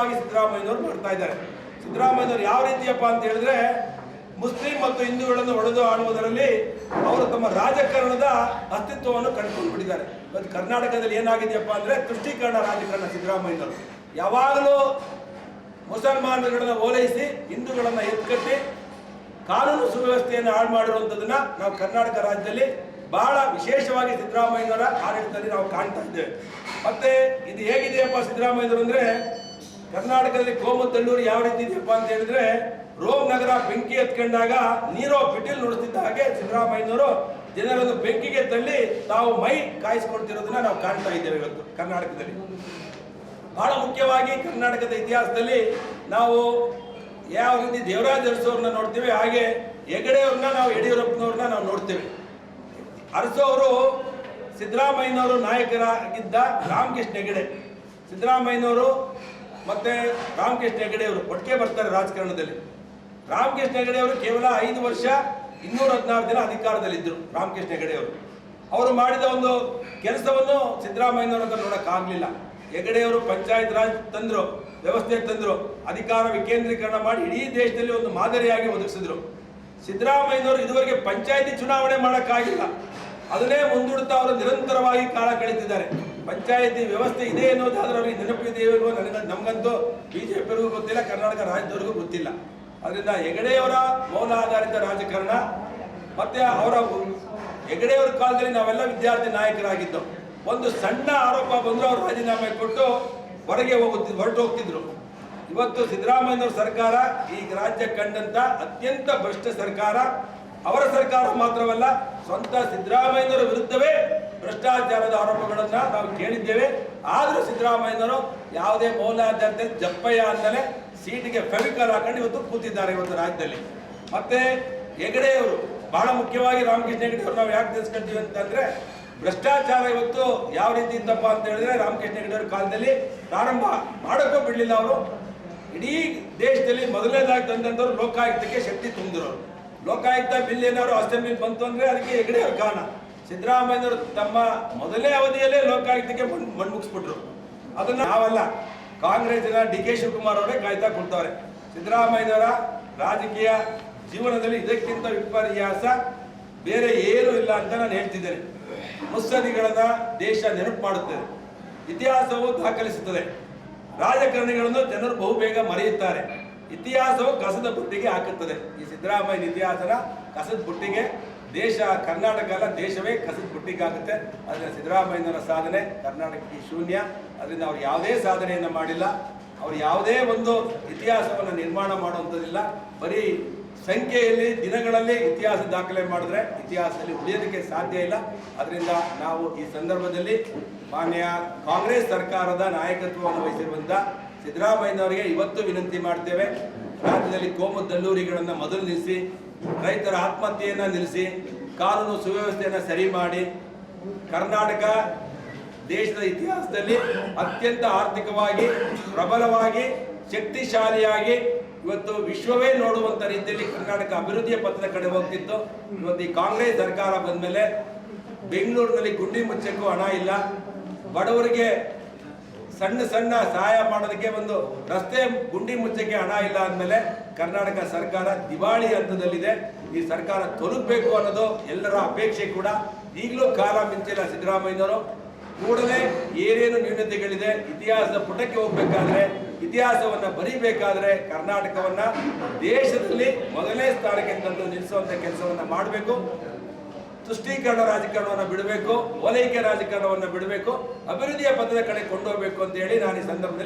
ವಿರುದ್ಧವಾಗಿ ಸಿದ್ದರಾಮಯ್ಯನವರು ಮಾಡ್ತಾ ಇದ್ದಾರೆ. ಸಿದ್ದರಾಮಯ್ಯನವರು ಯಾವ ರೀತಿಯಪ್ಪ ಅಂತ ಹೇಳಿದ್ರೆ ಮುಸ್ಲಿಂ ಮತ್ತು ಹಿಂದೂಗಳನ್ನು ಒಡೆದು ಆಳುವುದರಲ್ಲಿ ಅವರು ತಮ್ಮ ರಾಜಕಾರಣದ ಅಸ್ತಿತ್ವವನ್ನು ಕಂಡುಕೊಂಡು ಬಿಟ್ಟಿದ್ದಾರೆ. ಇವತ್ತು ಕರ್ನಾಟಕದಲ್ಲಿ ಏನಾಗಿದೆಯಪ್ಪ ಅಂದ್ರೆ ತುಷ್ಟೀಕರಣ ರಾಜಕಾರಣ. ಸಿದ್ದರಾಮಯ್ಯನವರು ಯಾವಾಗಲೂ ಮುಸಲ್ಮಾನರುಗಳನ್ನ ಓಲೈಸಿ ಹಿಂದೂಗಳನ್ನ ಎತ್ಕಟ್ಟಿ ಕಾನೂನು ಸುವ್ಯವಸ್ಥೆಯನ್ನು ಹಾಳು ಮಾಡಿರುವಂಥದ್ದನ್ನ ನಾವು ಕರ್ನಾಟಕ ರಾಜ್ಯದಲ್ಲಿ ಬಹಳ ವಿಶೇಷವಾಗಿ ಸಿದ್ದರಾಮಯ್ಯನವರ ಆಡಳಿತದಲ್ಲಿ ನಾವು ಕಾಣ್ತಾ ಇದ್ದೇವೆ. ಮತ್ತೆ ಇದು ಹೇಗಿದೆಯಪ್ಪ ಸಿದ್ದರಾಮಯ್ಯನವರು ಅಂದ್ರೆ ಕರ್ನಾಟಕದಲ್ಲಿ ಕೋಮುದಲ್ಲೂರು ಯಾವ ರೀತಿ ಇದೆಯಪ್ಪ ಅಂತ ಹೇಳಿದ್ರೆ ರೋಮ್ ನಗರ ಬೆಂಕಿ ಎತ್ಕೊಂಡಾಗ ನೀರೋ ಪಿಟೀಲ್ ನುಡಿಸ್ತಿದ್ದ ಹಾಗೆ ಸಿದ್ದರಾಮಯ್ಯನವರು ಜನರನ್ನು ಬೆಂಕಿಗೆ ತಳ್ಳಿ ತಾವು ಮೈ ಕಾಯಿಸ್ಕೊಳ್ತಿರೋದನ್ನ ನಾವು ಕಾಣ್ತಾ ಇದ್ದೇವೆ ಇವತ್ತು ಕರ್ನಾಟಕದಲ್ಲಿ. ಬಹಳ ಮುಖ್ಯವಾಗಿ ಕರ್ನಾಟಕದ ಇತಿಹಾಸದಲ್ಲಿ ನಾವು ಯಾವ ರೀತಿ ದೇವರಾಜ ಅರಸು ನೋಡ್ತೀವಿ, ಹಾಗೆ ಹೆಗಡೆಯವ್ರನ್ನ ನಾವು ಯಡಿಯೂರಪ್ಪನವ್ರನ್ನ ನಾವು ನೋಡ್ತೇವೆ. ಅರಸು ಅವರು ಸಿದ್ದರಾಮಯ್ಯನವರು ನಾಯಕರಾಗಿದ್ದ ರಾಮಕೃಷ್ಣ ಹೆಗಡೆ, ಸಿದ್ದರಾಮಯ್ಯನವರು ಮತ್ತೆ ರಾಮಕೃಷ್ಣ ಹೆಗಡೆ ಅವರು ಒಟ್ಟಿಗೆ ಬರ್ತಾರೆ ರಾಜಕಾರಣದಲ್ಲಿ. ರಾಮಕೃಷ್ಣ ಹೆಗಡೆ ಅವರು ಕೇವಲ 5 ವರ್ಷ 216 ದಿನ ಅಧಿಕಾರದಲ್ಲಿದ್ದರು. ರಾಮಕೃಷ್ಣ ಹೆಗಡೆ ಅವರು ಮಾಡಿದ ಒಂದು ಕೆಲಸವನ್ನು ಸಿದ್ದರಾಮಯ್ಯನವರು ಅಂತ ನೋಡಕ್ಕಾಗ್ಲಿಲ್ಲ. ಹೆಗಡೆಯವರು ಪಂಚಾಯತ್ ರಾಜ್ ತಂದ್ರು, ವ್ಯವಸ್ಥೆ ತಂದ್ರು, ಅಧಿಕಾರ ವಿಕೇಂದ್ರೀಕರಣ ಮಾಡಿ ಇಡೀ ದೇಶದಲ್ಲಿ ಒಂದು ಮಾದರಿಯಾಗಿ ಒದಗಿಸಿದ್ರು. ಸಿದ್ದರಾಮಯ್ಯನವರು ಇದುವರೆಗೆ ಪಂಚಾಯತಿ ಚುನಾವಣೆ ಮಾಡೋಕ್ಕಾಗಿಲ್ಲ, ಅದನ್ನೇ ಮುಂದೂಡುತ್ತಾ ಅವರು ನಿರಂತರವಾಗಿ ಕಾಲ ಕಳೀತಿದ್ದಾರೆ. ಪಂಚಾಯತಿ ವ್ಯವಸ್ಥೆ ಇದೆ ಅನ್ನೋದಾದ್ರೆ ಅವರಿಗೆ ನೆನಪಿದೆಯೋ ಇಲ್ವೋ ನಮಗಂತೂ ಬಿಜೆಪಿಯವರಿಗೂ ಗೊತ್ತಿಲ್ಲ, ಕರ್ನಾಟಕ ರಾಜ್ಯದವರಿಗೂ ಗೊತ್ತಿಲ್ಲ. ಅದರಿಂದ ಹೆಗಡೆಯವರ ಮೌಲಾಧಾರಿತ ರಾಜಕಾರಣ ಮತ್ತೆ ಅವರ ಹೆಗಡೆಯವರ ಕಾಲದಲ್ಲಿ ನಾವೆಲ್ಲ ವಿದ್ಯಾರ್ಥಿ ನಾಯಕರಾಗಿದ್ದವು. ಒಂದು ಸಣ್ಣ ಆರೋಪ ಬಂದರೂ ಅವರು ರಾಜೀನಾಮೆ ಕೊಟ್ಟು ಹೊರಗೆ ಹೊರಟು ಹೋಗ್ತಿದ್ರು. ಇವತ್ತು ಸಿದ್ದರಾಮಯ್ಯನವರ ಸರ್ಕಾರ ಈ ರಾಜ್ಯ ಕಂಡಂತ ಅತ್ಯಂತ ಭ್ರಷ್ಟ ಸರ್ಕಾರ. ಅವರ ಸರ್ಕಾರ ಮಾತ್ರವಲ್ಲ, ಸ್ವಂತ ಸಿದ್ದರಾಮಯ್ಯನವರ ವಿರುದ್ಧವೇ ಭ್ರಷ್ಟಾಚಾರದ ಆರೋಪಗಳನ್ನ ನಾವು ಕೇಳಿದ್ದೇವೆ. ಆದರೂ ಸಿದ್ದರಾಮಯ್ಯನವರು ಯಾವುದೇ ಮೌಲಾಧಾರಿತ ಜಪ್ಪಯ್ಯ ಅಂದಲೇ ಸೀಟಿಗೆ ಫೆವಿಕಾಲ್ ಹಾಕೊಂಡು ಇವತ್ತು ಕೂತಿದ್ದಾರೆ ಇವತ್ತು ರಾಜ್ಯದಲ್ಲಿ. ಮತ್ತೆ ಹೆಗಡೆಯವರು ಬಹಳ ಮುಖ್ಯವಾಗಿ ರಾಮಕೃಷ್ಣ ಹೆಗಡೆಯವರು ನಾವು ಯಾಕೆ ತಿಳಿಸ್ಕೊಳ್ತೀವಿ ಅಂತಂದ್ರೆ ಭ್ರಷ್ಟಾಚಾರ ಇವತ್ತು ಯಾವ ರೀತಿ ಇದ್ದಪ್ಪ ಅಂತ ಹೇಳಿದ್ರೆ ರಾಮಕೃಷ್ಣ ಹೆಗಡೆಯವರ ಕಾಲದಲ್ಲಿ ಪ್ರಾರಂಭ ಮಾಡೋಕ್ಕೂ ಬಿಡಲಿಲ್ಲ. ಅವರು ಇಡೀ ದೇಶದಲ್ಲಿ ಮೊದಲನೇದಾಗಿ ತಂದಂಥವ್ರು ಲೋಕಾಯುಕ್ತಕ್ಕೆ ಶಕ್ತಿ ತುಂಬಿದ್ರು. ಲೋಕಾಯುಕ್ತ ಬಿಲ್ ಏನಾದ್ರು ಅಸೆಂಬ್ಲಿ ಬಂತು ಅಂದ್ರೆ ಅದಕ್ಕೆ ಹೆಗಡೆಯವ್ರ ಕಾರಣ. ಸಿದ್ದರಾಮಯ್ಯನವರು ತಮ್ಮ ಮೊದಲನೇ ಅವಧಿಯಲ್ಲೇ ಲೋಕಾಯುಕ್ತಕ್ಕೆ ಮಣ್ಣು ಮುಗಿಸ್ಬಿಟ್ರು. ಅದನ್ನ ನಾವಲ್ಲ, ಕಾಂಗ್ರೆಸ್ಸಿನ DK ಶಿವಕುಮಾರ್ ಅವರೇ ಕಾಯ್ತಾ ಕೊಡ್ತಾರೆ. ಸಿದ್ದರಾಮಯ್ಯನವರ ರಾಜಕೀಯ ಜೀವನದಲ್ಲಿ ಇದಕ್ಕಿಂತ ವಿಪರ್ಯಾಸ ಬೇರೆ ಏನೂ ಇಲ್ಲ ಅಂತ ನಾನು ಹೇಳ್ತಿದ್ದೇನೆ. ಮುತ್ಸದ್ದಿಗಳನ್ನ ದೇಶ ನೆನಪು ಮಾಡುತ್ತದೆ, ಇತಿಹಾಸವು ದಾಖಲಿಸುತ್ತದೆ. ರಾಜಕಾರಣಿಗಳನ್ನು ಜನರು ಬಹುಬೇಗ ಮರೆಯುತ್ತಾರೆ. ಇತಿಹಾಸವು ಕಸದ ಬುಟ್ಟಿಗೆ ಹಾಕುತ್ತದೆ. ಈ ಸಿದ್ದರಾಮಯ್ಯನ ಇತಿಹಾಸನ ಕಸದ ಬುಟ್ಟಿಗೆ ದೇಶ, ಕರ್ನಾಟಕ ಅಲ್ಲ ದೇಶವೇ ಕಸದ ಬುಟ್ಟಿಗೆ ಆಗುತ್ತೆ. ಅದರಿಂದ ಸಿದ್ದರಾಮಯ್ಯನವರ ಸಾಧನೆ ಕರ್ನಾಟಕಕ್ಕೆ ಶೂನ್ಯ. ಅದರಿಂದ ಅವ್ರು ಯಾವುದೇ ಸಾಧನೆಯನ್ನು ಮಾಡಿಲ್ಲ, ಅವ್ರು ಯಾವುದೇ ಒಂದು ಇತಿಹಾಸವನ್ನು ನಿರ್ಮಾಣ ಮಾಡುವಂಥದ್ದಿಲ್ಲ. ಬರೀ ಸಂಖ್ಯೆಯಲ್ಲಿ ದಿನಗಳಲ್ಲಿ ಇತಿಹಾಸ ದಾಖಲೆ ಮಾಡಿದ್ರೆ ಇತಿಹಾಸದಲ್ಲಿ ಉಳಿಯೋದಕ್ಕೆ ಸಾಧ್ಯ ಇಲ್ಲ. ಅದರಿಂದ ನಾವು ಈ ಸಂದರ್ಭದಲ್ಲಿ ಮಾನ್ಯ ಕಾಂಗ್ರೆಸ್ ಸರ್ಕಾರದ ನಾಯಕತ್ವವನ್ನು ವಹಿಸಿರುವಂಥ ಸಿದ್ದರಾಮಯ್ಯನವರಿಗೆ ಇವತ್ತು ವಿನಂತಿ ಮಾಡ್ತೇವೆ. ರಾಜ್ಯದಲ್ಲಿ ಕೋಮು ದಲ್ಲೂರಿಗಳನ್ನು ಮೊದಲು ನಿಲ್ಲಿಸಿ, ರೈತರ ಆತ್ಮಹತ್ಯೆಯನ್ನು ನಿಲ್ಲಿಸಿ, ಕಾನೂನು ಸುವ್ಯವಸ್ಥೆಯನ್ನು ಸರಿ ಮಾಡಿ, ಕರ್ನಾಟಕ ದೇಶದ ಇತಿಹಾಸದಲ್ಲಿ ಅತ್ಯಂತ ಆರ್ಥಿಕವಾಗಿ ಪ್ರಬಲವಾಗಿ ಶಕ್ತಿಶಾಲಿಯಾಗಿ ಇವತ್ತು ವಿಶ್ವವೇ ನೋಡುವಂತ ರೀತಿಯಲ್ಲಿ ಕರ್ನಾಟಕ ಅಭಿವೃದ್ಧಿಯ ಪಥದ ಕಡೆ ಹೋಗ್ತಿತ್ತು. ಇವತ್ತು ಈ ಕಾಂಗ್ರೆಸ್ ಸರ್ಕಾರ ಬಂದ ಮೇಲೆ ಬೆಂಗಳೂರಿನಲ್ಲಿ ಗುಂಡಿ ಮುಚ್ಚಕ್ಕೂ ಹಣ ಇಲ್ಲ, ಬಡವರಿಗೆ ಸಣ್ಣ ಸಣ್ಣ ಸಹಾಯ ಮಾಡೋದಕ್ಕೆ ಒಂದು ರಸ್ತೆ ಗುಂಡಿ ಮುಚ್ಚಕ್ಕೆ ಹಣ ಇಲ್ಲ ಅಂದಮೇಲೆ ಕರ್ನಾಟಕ ಸರ್ಕಾರ ದಿವಾಳಿ ಹಂತದಲ್ಲಿದೆ. ಈ ಸರ್ಕಾರ ತೊಲಗಬೇಕು ಅನ್ನೋದು ಎಲ್ಲರ ಅಪೇಕ್ಷೆ ಕೂಡ. ಈಗಲೂ ಕಾಲ ಮಿಂಚಿಲ್ಲ. ಸಿದ್ದರಾಮಯ್ಯನವರು ಕೂಡಲೇ ಏನೇನು ನ್ಯೂನತೆಗಳಿದೆ, ಇತಿಹಾಸದ ಪುಟಕ್ಕೆ ಹೋಗ್ಬೇಕಾದ್ರೆ, ಇತಿಹಾಸವನ್ನ ಬರೀಬೇಕಾದ್ರೆ ಕರ್ನಾಟಕವನ್ನ ದೇಶದಲ್ಲಿ ಮೊದಲನೇ ಸ್ಥಾನಕ್ಕೆ ತಂದು ನಿಲ್ಲಿಸುವಂತ ಕೆಲಸವನ್ನ ಮಾಡಬೇಕು. ತುಷ್ಟೀಕರಣ ರಾಜಕಾರಣವನ್ನು ಬಿಡಬೇಕು, ಓಲೈಕೆ ರಾಜಕಾರಣವನ್ನು ಬಿಡಬೇಕು, ಅಭಿವೃದ್ಧಿಯ ಪಥದ ಕಡೆ ಕೊಂಡೋಗ್ಬೇಕು ಅಂತ ಹೇಳಿ ನಾನು ಈ ಸಂದರ್ಭದಲ್ಲಿ